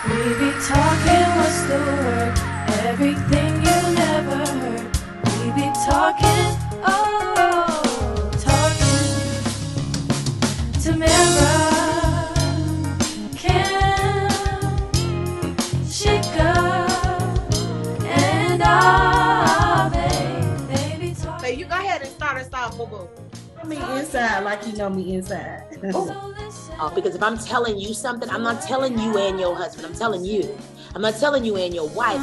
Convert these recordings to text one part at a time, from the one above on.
We be talking, what's the word? Everything you never heard. We be talking, oh, talking. Tamara, Kim, Shika, and they be talking. So you go ahead and start us off, boo boo. Me inside like you know me inside. Because if I'm telling you something, I'm not telling you and your husband. I'm telling you. I'm not telling you and your wife.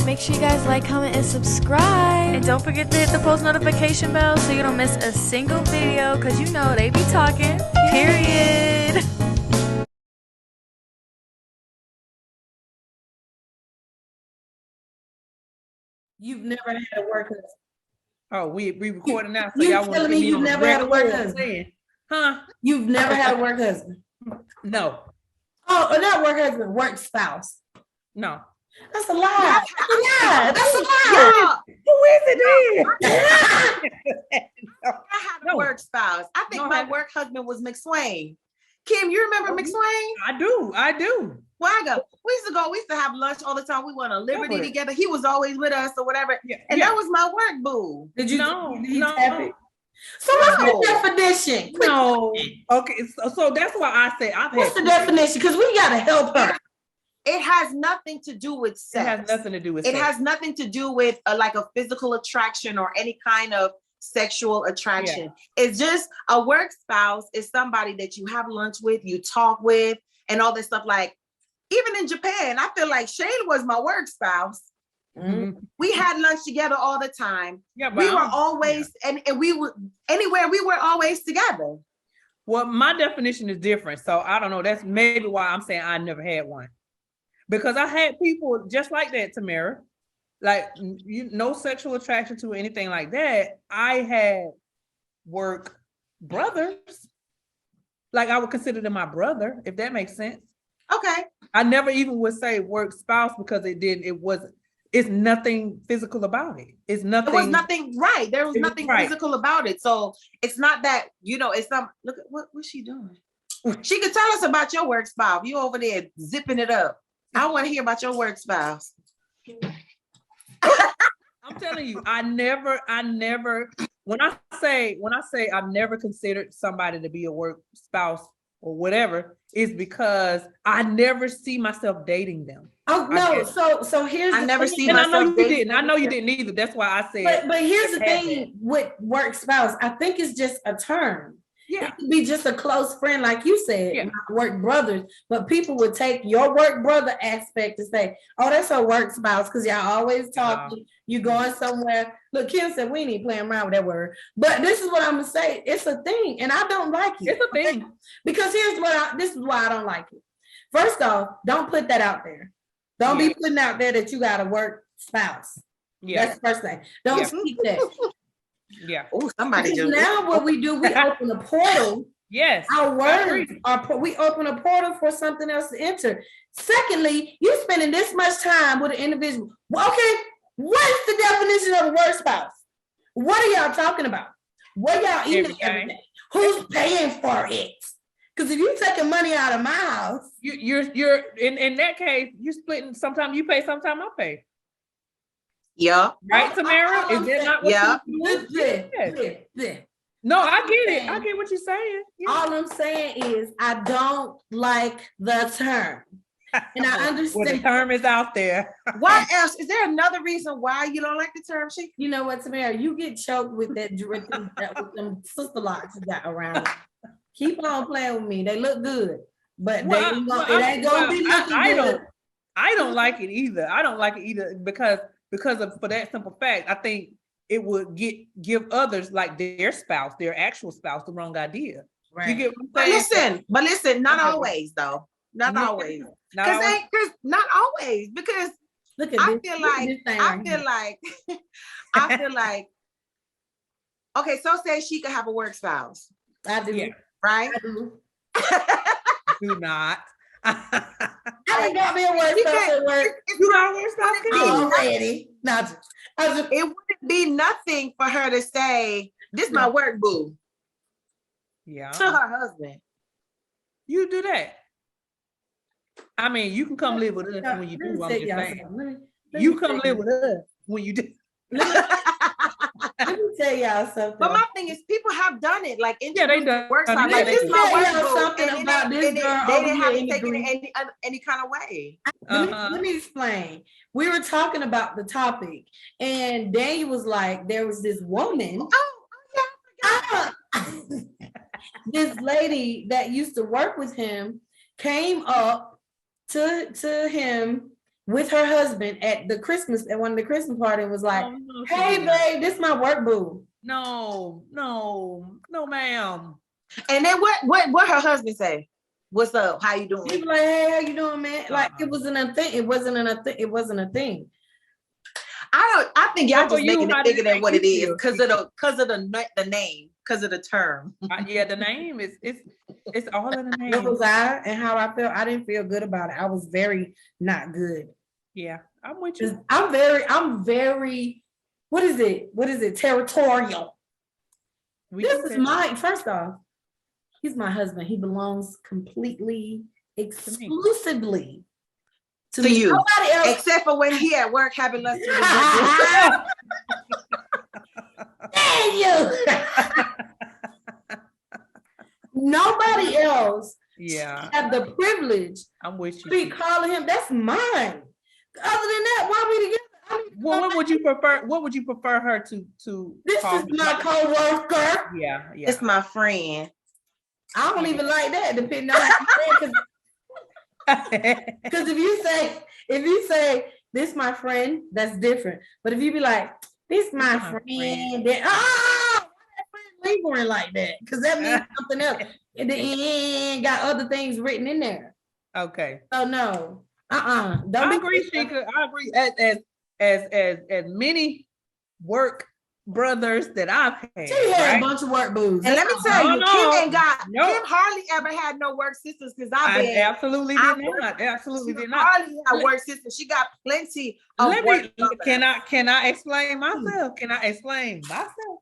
Make sure you guys like, comment, and subscribe. And don't forget to hit the post notification bell so you don't miss a single video, because you know they be talking. Period. You've never had a work husband. Oh, we recording now, so You y'all want to telling me you've never had a work husband? Huh? You've never had a work husband. No, Oh, not work husband, work spouse. no. That's a lie. Yeah, that's a lie. Yeah, Who is it I had a No. work spouse. I think No, my I- work husband was McSwain. Kim, you remember McSwain? I do. Well, I go. We used to have lunch all the time. We went on Liberty but- together. He was always with us or whatever. Yeah, And yeah. that was my work boo. Did you No, did he no. tap it? So what's No. the definition? Quick, No. Okay, so that's why I say I've what's had. the definition? Because we gotta help her. It has nothing to do with It sex. has nothing to do with It sex. has nothing to do with like a physical attraction or any kind of sexual attraction. It's just a work spouse is somebody that you have lunch with, you talk with, and all this stuff. Like even in Japan, I feel like Shane was my work spouse. Mhm. We had lunch together all the time. Yeah, but We I were don't- always and we were anywhere we were always together. Well, my definition is different, so I don't know. That's maybe why I'm saying I never had one, because I had people just like that, Tamara. Like no sexual attraction to anything like that. I had work brothers. Like I would consider them my brother, if that makes sense. Okay. I never even would say work spouse because it's nothing physical about it. It's nothing. There was nothing right. There was It was nothing right. physical about it. So it's not that, it's not look at what's she doing? She could tell us about your work spouse. You over there zipping it up. I want to hear about your work spouse. I'm telling you, I never, when I say I've never considered somebody to be a work spouse or whatever, is because I never see myself dating them. Oh no, so here's I the never thing. see And I know myself you dating didn't. I know you didn't either. That's why I said. But here's the Had thing with work spouse. I think it's just a term. Yeah. It could be just a close friend, like you said, Yeah. not work brothers. But people would take your work brother aspect to say, "Oh, that's a work spouse," because y'all always talking. You going somewhere? Look, Kim said we ain't even playing around with that word. But this is what I'm gonna say. It's a thing, and I don't like it. It's a thing. Because this is why I don't like it. First off, don't put that out there. Don't Yeah. be putting out there that you got a work spouse. Yeah. That's the first thing. Don't Yeah. speak that. Yeah. Oh, somebody Because just now what we do, we open a portal. Yes. Our I words agree. we open a portal for something else to enter. Secondly, you spending this much time with an individual. Well, okay, what's the definition of a work spouse? What are y'all talking about? What y'all eating every Everything. day? Who's paying for it? Because if you taking money out of my house, You're in that case, you're splitting. Sometimes you pay, sometimes I pay. yeah. Right, Tamara? Is that not what Yeah. you do? Yes. listen. No, I get it. I get what you're saying. Yeah. All I'm saying is I don't like the term. And I Well, the understand. term is out there. What else? Is there another reason why you don't like the term? You know what, Tamara? You get choked with that with them sister locks you got around. Keep on playing with me. They look good, but Well, it ain't gonna be looking good. I don't like it either. I don't like it either because for that simple fact, I think it would give others like their spouse, their actual spouse, the wrong idea. You Right. get what I'm saying? But listen, not Okay. always though. Not Yeah. always. Not Because always. not always. Because Look at I this. feel look at like this thing I right feel here. like I feel like okay, so say she could have a work spouse, I do. Yeah. right? I do. Do not. I ain't got me a work You spouse can't- at work You got work spouse too. already. Not. It wouldn't be nothing for her to say, "This my work boo" Yeah. to her husband. You do that. I mean, you can come live with us Now, when you let me do. I'm tell just y'all saying. something. Let You me come tell live with us when you do. Let me tell y'all something. But my thing is, people have done it, like Yeah, they introduced done work it. style. Yeah, Like, they this do. my Let me tell work y'all boo, something and about this girl they over didn't here have in to the take it green. any kind of way. Let me explain. We were talking about the topic, and Daniel was like, there was this woman, this lady that used to work with him, came up to him with her husband at one of the Christmas party and was like, Oh, no, she hey did not. babe, this my work boo. No, ma'am. And then what her husband say? What's up? How you He doing? was like, hey, how you doing, man? Like it Uh-uh. wasn't a thing. It wasn't a thing. I think y'all How for just you, making how it did bigger it than make what you it is feel? because of the name, because of the term. Yeah, the name is it's all in the What name. was I and how I felt? I didn't feel good about it. I was very not good. Yeah, I'm with 'Cause you. I'm very, what is it? Territorial. We This can is tell. my, first off, he's my husband. He belongs completely, exclusively to To me. you. Nobody else. Except for when he at work having lunch with his Dang you. Nobody else Yeah, have the privilege I'm with to be you. calling him. That's mine. Other than that, why we together? I mean, Well, what would you prefer? What would you prefer her to this call is him? my co-worker. Yeah, It's my friend. I don't even like that, depending on how you say it, because if you say this my friend, that's different. But if you be like, this my friend, then why that friend laboring like that? Because that means something else. And then got other things written in there. Okay. So no. Don't I be agree, Sheikah. I agree. As many work brothers that I've had, She had right? a bunch of work booze. And let me tell you, No, Kim hardly ever had no work sisters because I absolutely did not. Absolutely did not. Hardly had work sisters. She got plenty of Let work me. brothers. Can I explain myself? Can I explain myself?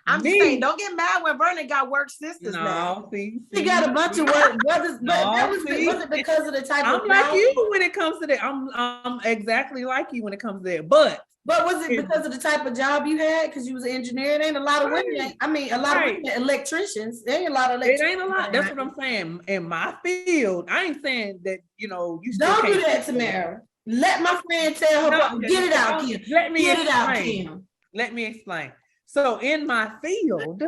I'm just saying, don't get mad when Vernon got work sisters now. No, see, She got a bunch of work brothers, but that was it because of the type of I'm like job? you when it comes to that. I'm exactly like you when it comes to that. But was it because of the type of job you had? Because you was an engineer. It ain't a lot of women. I mean, a lot of women electricians. There ain't a lot of it electricians. ain't a lot. That's what I'm saying. In my field, I ain't saying that you still Don't do can't. that, Tamara. Let my friend tell her. Get it out, Kim. Let me Get it out, explain. Kim. Let me explain. So in my field,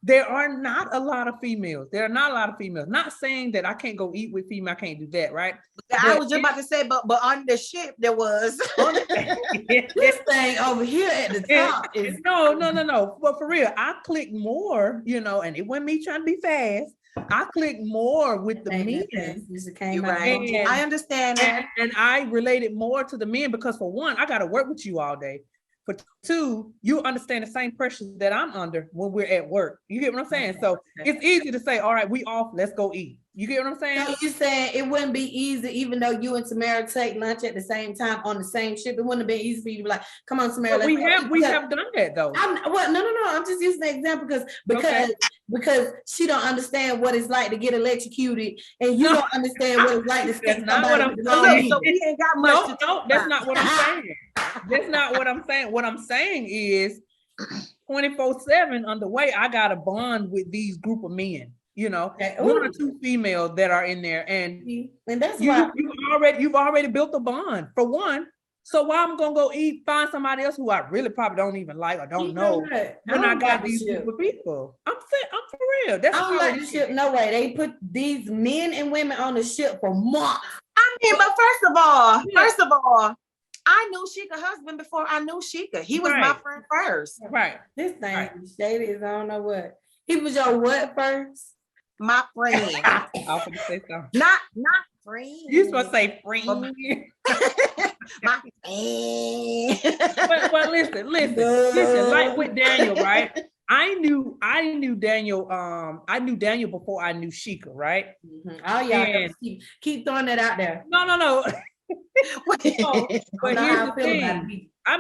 there are not a lot of females. There are not a lot of females. Not saying that I can't go eat with female. I can't do that, right? I was just about to say, but on the ship there was. This thing over here at the top is no. But for real, I click more, and it wasn't me trying to be fast. I click more with the men. You're right. I understand that. And I related more to the men because for one, I got to work with you all day. For two, you understand the same pressure that I'm under when we're at work. You get what I'm saying? So it's easy to say, all right, we off, let's go eat. You get what I'm saying? So you saying it wouldn't be easy, even though you and Tamara take lunch at the same time on the same ship. It wouldn't have been easy for you to be like, come on, Tamara. Well, we have done that though. No. I'm just using the example because she don't understand what it's like to get electrocuted, and you don't understand what it's like to stick somebody with the wrong So we ain't got much. No, that's not what I'm saying. That's not what I'm saying. What I'm saying is 24/7 on the way, I got a bond with these group of men, Okay. one or two females that are in there. And that's why you've already built a bond for one. So why I'm gonna go find somebody else who I really probably don't even like or don't know when I got these group of people. I'm for real. That's I don't like the ship. No way. They put these men and women on the ship for months. I mean, but first of all, I knew Sheikah's husband before I knew Sheikah. He was my friend first. Right. This thing shady is I don't know what. He was your what first? My friend. I was gonna say something. Not friend. You supposed to say friend. My friend. But listen. Like with Daniel, right? I knew Daniel. I knew Daniel before I knew Sheikah, right? Mm-hmm. Oh yeah, keep throwing that out there. No. But here's the thing. I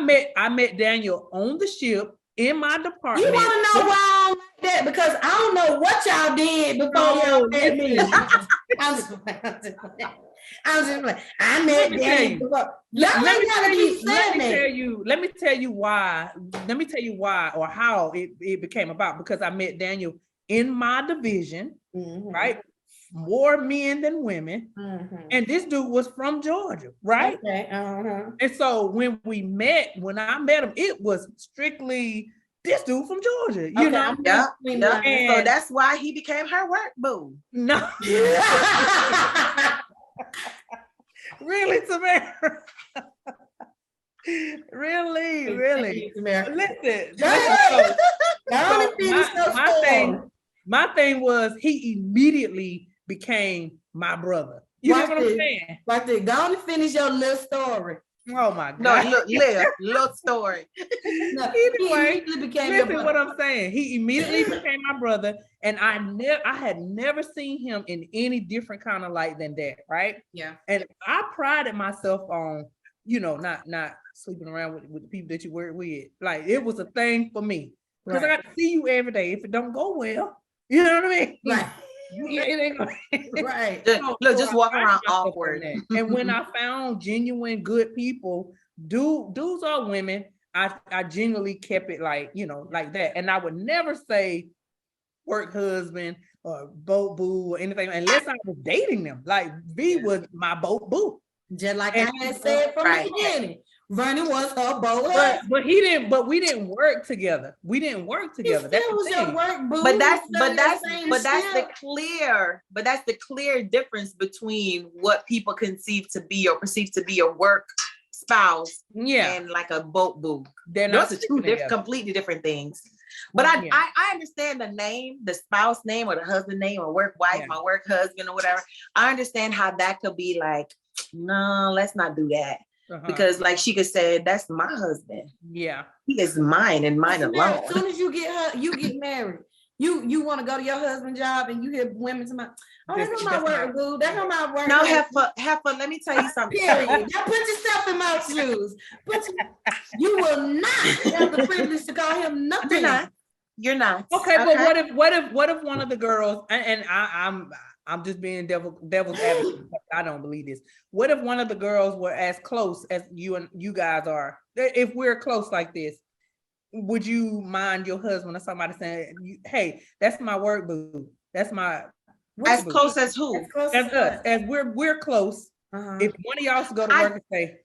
met Daniel on the ship in my department. You want to know why I don't like that? Because I don't know what y'all did before y'all met me. I'm just playing. I met Let me tell Daniel you. before. Y'all Let ain't me gotta tell keep you, saying that. let me tell you why. Let me tell you why or how it became about, because I met Daniel in my division, Mhm. right? More men than women. Mhm. And this dude was from Georgia, right? Okay. And so when I met him, it was strictly this dude from Georgia, you Okay, know? I'm Yeah, between yeah. lines. So And- that's why he became her work boo. No, really, Tamara. Really. Listen, so my thing was he immediately became my brother. You know what I'm saying? Right there. Go on and finish your little story. Oh my No, God. look, little story. No, he Anyway, immediately became your listen brother. what I'm saying. He immediately became my brother, and I had never seen him in any different kind of light than that, right? Yeah. And I prided myself on, not sleeping around with the people that you work with. Like it was a thing for me because I got to see you every day. If it don't go well, you know what I mean? Right. It ain't gonna. Right. Look, just I walk prided around myself on awkward. that. And when I found genuine good people, dudes or women, I genuinely kept it like that. And I would never say work husband or boat boo or anything unless I was dating them. Like V was my boat boo. Just like And- I had said from Right. the beginning. Vernon was her boy. But we didn't work together. We didn't work He together. That's still the was your thing. work boo. But that's Still your same the clear difference between what people conceive to be or perceive to be a work spouse Yeah, and like a boat boo. they're not Those are two together. completely different things. But Yeah. I understand the name, the spouse name or the husband name or work wife, Yeah. my work husband or whatever. I understand how that could be like, no, let's not do that. Uh-huh. Because like she could say, that's my husband. Yeah. He is mine and mine alone. As soon as you get married, you want to go to your husband's job and you hear women to my, oh, that's not my work, boo. That's not my work. No, Heifer, let me tell you something. Period. Now put yourself in my shoes. You will not have the privilege to call him nothing. You're not. Okay, but what if one of the girls and I'm just being devil's advocate. I don't believe this. What if one of the girls were as close as you guys are? If we're close like this, would you mind your husband or somebody saying, "Hey, that's my work boo. That's my As boo." close as who? As us, as we're close. Uh-huh. If one of y'all go to work and say,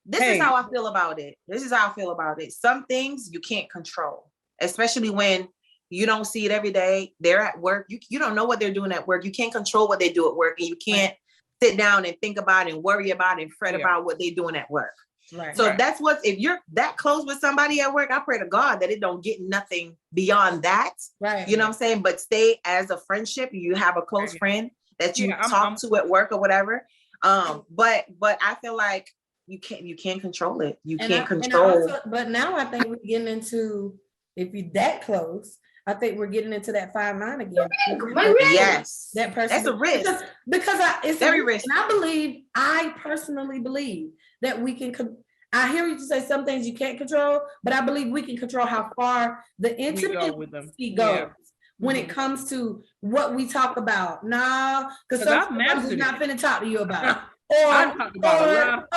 This is how I feel about it. Some things you can't control, especially when you don't see it every day. They're at work. You don't know what they're doing at work. You can't control what they do at work, and you can't sit down and think about and worry about and fret about what they're doing at work. Right. So if you're that close with somebody at work, I pray to God that it don't get nothing beyond that. Right. You know what I'm saying? But stay as a friendship. You have a close friend that you talk to at work or whatever. But I feel like you can't control it. You can't control. But now I think we're getting into, if you're that close, I think we're getting into that fine line again. Yes, that person. That's a risk. Because it's very risk. risky. And I personally believe that we can. I hear you say some things you can't control, but I believe we can control how far the intimacy goes when it comes to what we talk about. Nah, because some is not finna talk to you about.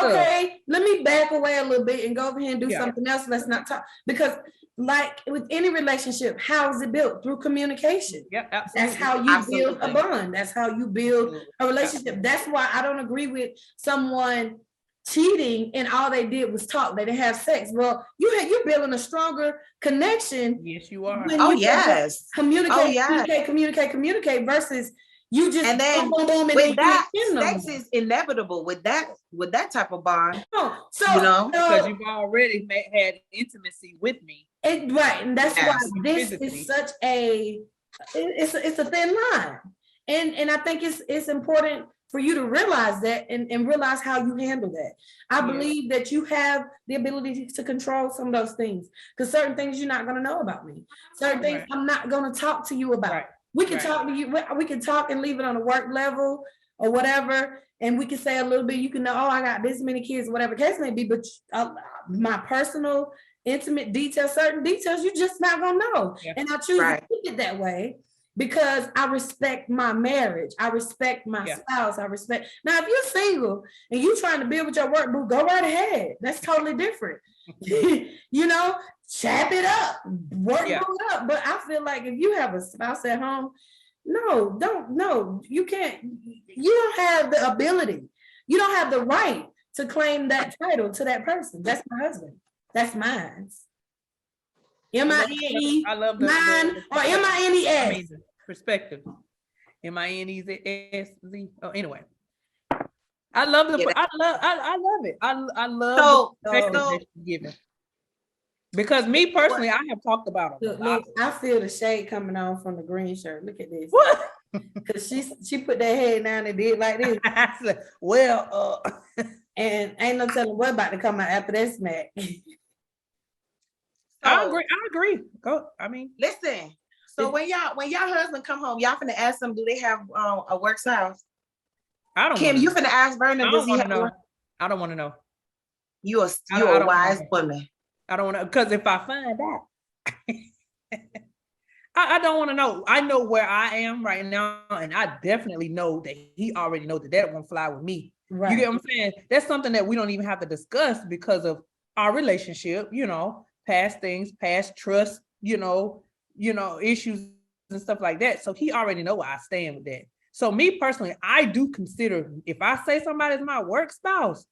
Okay, let me back away a little bit and go over here and do something else. Let's not talk, because like with any relationship, how is it built? Through communication. Yeah, absolutely. That's how you build a bond. That's how you build a relationship. That's why I don't agree with someone cheating and all they did was talk. They didn't have sex. Well, you're building a stronger connection. Yes, you are. Yes. Communicate versus you just and then boom, with that, sex is inevitable with that type of bond. So because you've already had intimacy with me. Right, and that's why this is such it's a thin line, and I think it's important for you to realize that and realize how you handle that. I believe that you have the ability to control some of those things, because certain things you're not going to know about me. Certain things I'm not going to talk to you about. We can talk to you. We can talk and leave it on a work level or whatever, and we can say a little bit. You can know, oh, I got this many kids, whatever the case may be. But my personal, intimate details, certain details, you're just not gonna know. And I choose to keep it that way. because I respect my marriage. I respect my spouse. I respect. Now, if you're single and you're trying to build with your work boo, go right ahead. That's totally different. You know, chap it up, work it up. But I feel like if you have a spouse at home, no, you can't. You don't have the ability. You don't have the right to claim that title to that person. That's my husband. That's mine. M-I-N-E, I love mine, or M-I-N-E-S. Perspective. M-I-N-E-S-Z. Oh, anyway. I love the I love it. I love the perspective that you're giving. Because me personally, I have talked about it. Look, I feel the shade coming on from the green shirt. Look at this. What? Because she put that head down and did like this. Well, and ain't no telling what about to come out after that smack. I agree. Go. I mean, listen. So when y'all husband come home, y'all finna ask them, do they have a work spouse? I don't. Kim, you finna ask Vernon, does he have one? I don't want to know. You're a wise woman. I don't want to, because if I find out, I don't want to know. I know where I am right now, and I definitely know that he already knows that won't fly with me. Right. You get what I'm saying? That's something that we don't even have to discuss because of our relationship, you know, past things, past trust, you know, issues and stuff like that. So he already know where I stand with that. So me personally, I do consider, if I say somebody's my work spouse,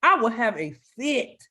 I would have a fit.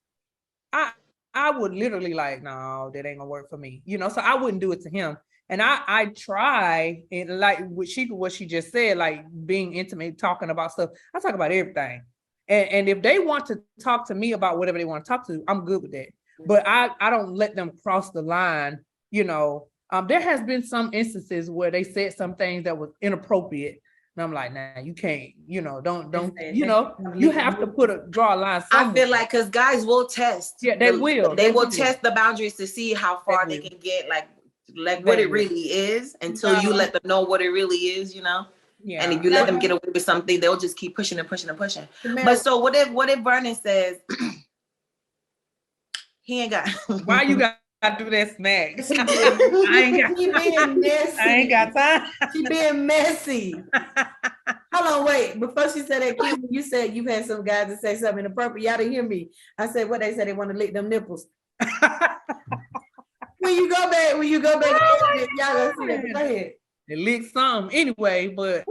I would literally like, no, that ain't gonna work for me, you know. So I wouldn't do it to him. And I try, and like what she just said, like being intimate, talking about stuff. I talk about everything. And if they want to talk to me about whatever they want to talk to, I'm good with that. But I don't let them cross the line, you know. There has been some instances where they said some things that was inappropriate. And I'm like, nah, you can't, you know, don't, you know, you have to draw a line somewhere. I feel like, because guys will test. Yeah, they will. They will test the boundaries to see how far they can get, like what it really is, until you let them know what it really is, you know? Yeah. And if you let them get away with something, they'll just keep pushing and pushing and pushing. But so what if Vernon says, he ain't got. Why you got to do that smack? I ain't got time. She being messy. Hold on, wait. Before she said that, Kim, you said you've had some guys that say something inappropriate. Y'all didn't hear me. I said what they said, they want to lick them nipples. When you go back, y'all gonna see that. Go ahead. It licked some anyway, but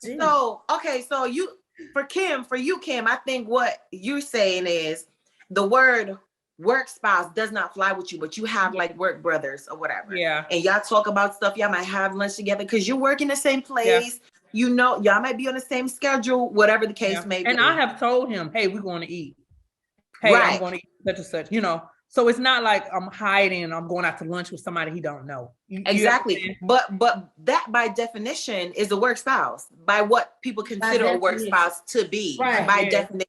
so for you, Kim, I think what you're saying is the word work spouse does not fly with you, but you have like work brothers or whatever. Yeah. And y'all talk about stuff, y'all might have lunch together because you work in the same place. Yeah. You know, y'all might be on the same schedule, whatever the case may be. And I have told him, hey, we're going to eat. Hey, I'm going to eat such and such, you know. So it's not like I'm hiding and I'm going out to lunch with somebody he don't know. Exactly. But that by definition is a work spouse, by what people consider a work spouse to be, by definition.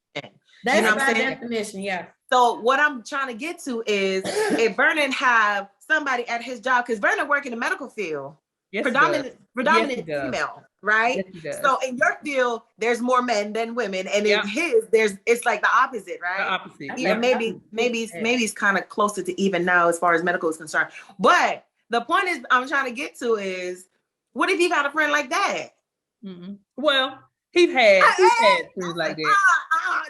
That's, you know, by definition, yeah. So what I'm trying to get to is if Vernon have somebody at his job, because Vernon work in the medical field, predominant female, right? Yes, so in your field, there's more men than women, and in his, it's like the opposite, right? The opposite. Even maybe it's kind of closer to even now as far as medical is concerned. But the point is, I'm trying to get to is, what if you got a friend like that? Mm-hmm. Well, he's had things like that.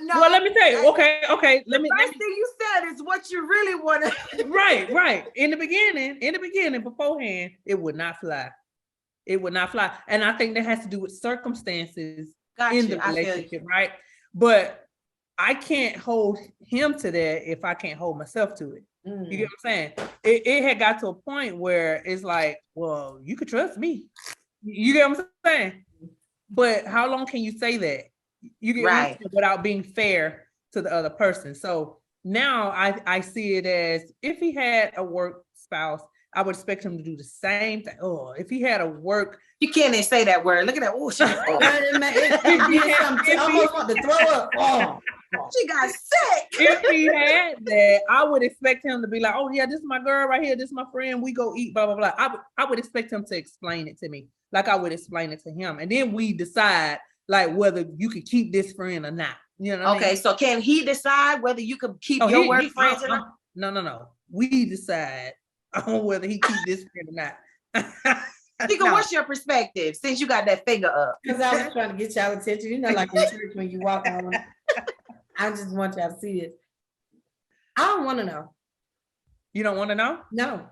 No, well, let me tell you. Okay. The first thing you said is what you really want to. Right. In the beginning, beforehand, it would not fly. It would not fly, and I think that has to do with circumstances in the relationship, right? But I can't hold him to that if I can't hold myself to it. Mm. You get what I'm saying? It had got to a point where it's like, well, you could trust me. You get what I'm saying? But how long can you say that? You get without being fair to the other person. So now I see it as if he had a work spouse, I would expect him to do the same thing. Oh, if he had a work, you can't even say that word. Look at that. Oh, she almost want to throw up. Oh, she got sick. If he had that, I would expect him to be like, oh yeah, this is my girl right here. This is my friend. We go eat, blah, blah, blah. I would expect him to explain it to me like I would explain it to him. And then we decide like whether you could keep this friend or not. You know? Okay, so can he decide whether you could keep your work friends or not? No. We decide on whether he keep this friend or not. Chica, what's your perspective since you got that finger up? Because I was trying to get y'all attention. You know, like in church when you walk on. I just want y'all to see this. I don't want to know. You don't want to know? No.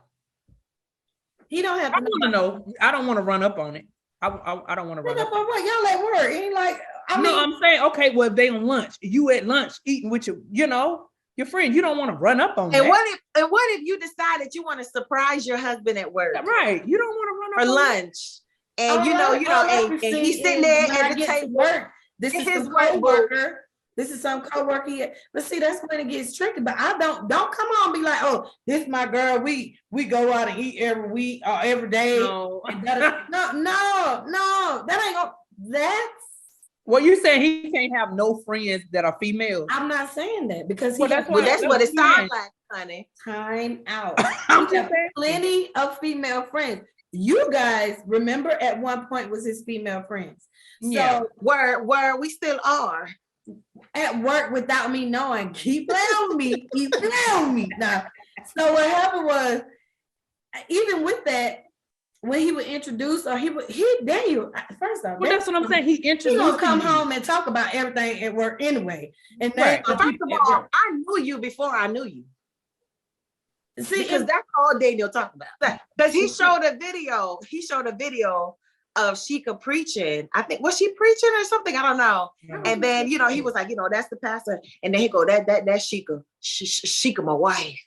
He don't have I to want to know. I don't want to run up on it. I don't want to run Run up. up on what? Y'all at work. It ain't like, I mean, No, I'm saying, okay, well, if they on lunch, you at lunch eating with your friend, you don't want to run up on And that. what if you decided you want to surprise your husband at work Right. You don't want to run up for on that. lunch? And and he's sitting there at the table. Work. This It's is his his work coworker. This is some coworker. But see, that's when it gets tricky. But I don't come on and be like, oh, this my girl. We go out and eat every week or every day. No. And no, that ain't gonna. That's. Well, you saying he can't have no friends that are females? I'm not saying that because Well, he. Well, that's what it Yeah. sounds like, honey. Time out. I'm He just have saying. plenty of female friends. You guys remember at one point was his female friends. So Yeah. Where we still are. at work without me knowing, keep playing with me, keep playing with me. Now, so what happened was, even with that, when he would introduce or Daniel, first off, Well, that's what I'm saying. He he introduced gonna come you. home and talk about everything at work anyway. And Right. then First of all, I knew you before I knew you. see, Because that's all Daniel talked about. Because he showed a video. He showed a video of Sheikah preaching. I think was she preaching or something? I don't know. And then he was like, that's the pastor. And then he go, that's Sheikah. Sheikah, my wife.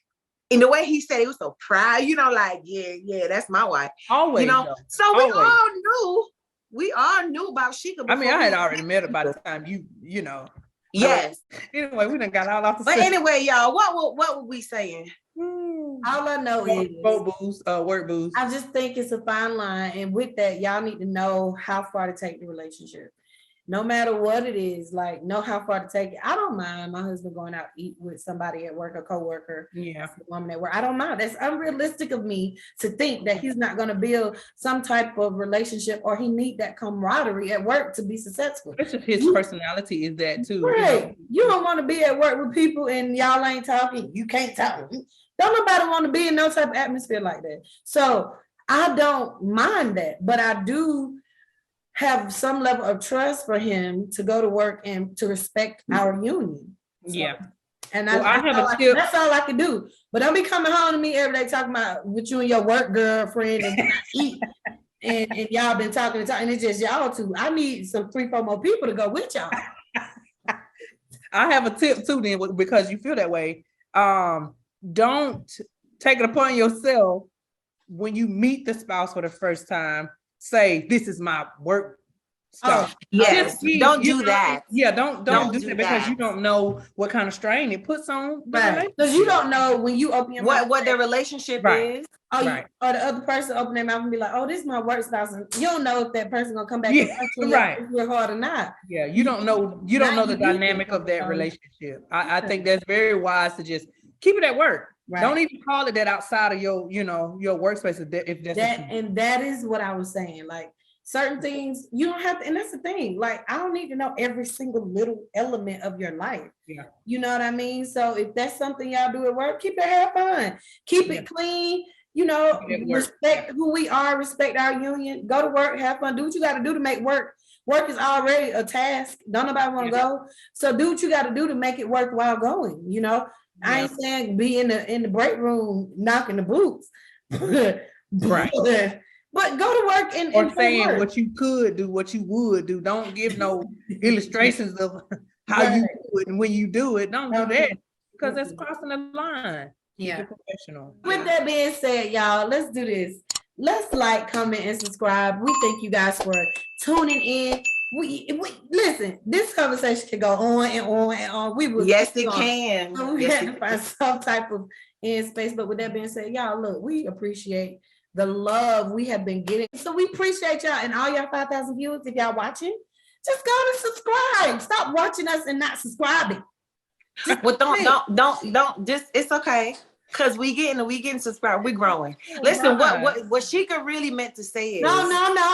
And the way he said it was so proud, like, yeah, that's my wife. Always. though. So we Always. all knew about Sheikah. I mean, I before had we- already met her by the time you know. Yes. Anyway, we done got all off the But anyway, y'all, what were we saying? all I know is work booze. I just think it's a fine line. And with that, y'all need to know how far to take the relationship. No matter what it is, like know how far to take it. I don't mind my husband going out to eat with somebody at work, a coworker, Yeah. a woman at work. I don't mind. That's unrealistic of me to think that he's not going to build some type of relationship or he need that camaraderie at work to be successful. It's just his personality is that too. Right. You don't want to be at work with people and y'all ain't talking. You can't talk. Don't nobody want to be in no type of atmosphere like that. So I don't mind that, but I do have some level of trust for him to go to work and to respect our union. So, Yeah. and Well, I have a tip. that's all I can do. But don't be coming home to me every day talking about with you and your work girlfriend and eat. And y'all been talking and it's just y'all two. I need some 3-4 more people to go with y'all. I have a tip too then because you feel that way. Don't take it upon yourself when you meet the spouse for the first time, say, this is my work stuff. Yes. Just be- Don't you do know, that. Yeah, don't do do that because that. you don't know what kind of strain it puts on the Right. Because you don't know when you open your mouth. What their relationship Right. is. Right. Or the other person open their mouth and be like, oh, this is my work spouse. And you don't know if that person gonna come back Yeah, and touch you right. real hard or not. Yeah, you don't know Now the you do dynamic know. of that relationship. I think that's very wise to just keep it at work. Right. Don't even call it that outside of your workspace if that's That what you- and that is what I was saying. Like certain things you don't have to, and that's the thing. Like I don't need to know every single little element of your life. Yeah. You know what I mean? So if that's something y'all do at work, keep it have fun, keep Yeah. it clean. You know, Keep it at work. respect who we are, respect our union. Go to work, have fun, do what you got to do to make work. Work is already a task. Don't nobody want to Yeah. go. So do what you got to do to make it worthwhile going. You know, I ain't saying be in the break room knocking the boots. Right. But go to work and Or go to saying work. what you could do, what you would do. Don't give no illustrations of how you Right. do it and when you do it. Don't do Don't do that it. because that's crossing the line. Keep Yeah. it professional. With that being said, y'all, let's do this. Let's like, comment, and subscribe. We thank you guys for tuning in. We listen. This conversation can go on and on and on. We will. Yes, keep it going. can. So we Yes, had it to find some type of end space. But with that being said, y'all, look, we appreciate the love we have been getting. So we appreciate y'all and all y'all 5,000 viewers. If y'all watching, just go and subscribe. Stop watching us and not subscribing. Well, don't. Just it's okay. Cause we getting subscribed. We growing. Listen, what Sheikah really meant to say is No.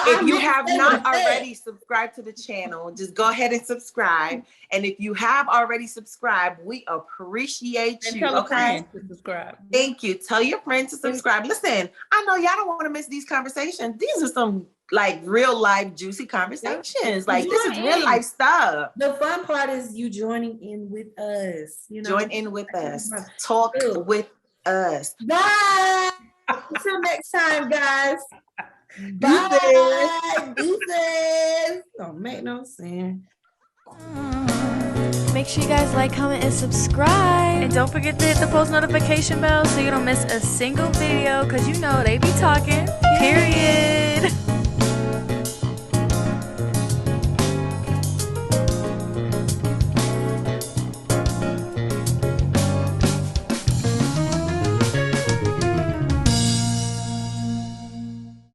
if you have not already subscribed to the channel, just go ahead and subscribe. And if you have already subscribed, we appreciate And you. tell a Okay. friend to subscribe. Thank you. Tell your friends to subscribe. Listen, I know y'all don't want to miss these conversations. These are some like real life juicy conversations. Like this is real life stuff. The fun part is you joining in with us. You know, Join in with us. Talk with us. Bye. Until next time, guys. Bye. Deuces. Don't make no sense. Make sure you guys like, comment, and subscribe. And don't forget to hit the post notification bell so you don't miss a single video, because you know they be talking. Period.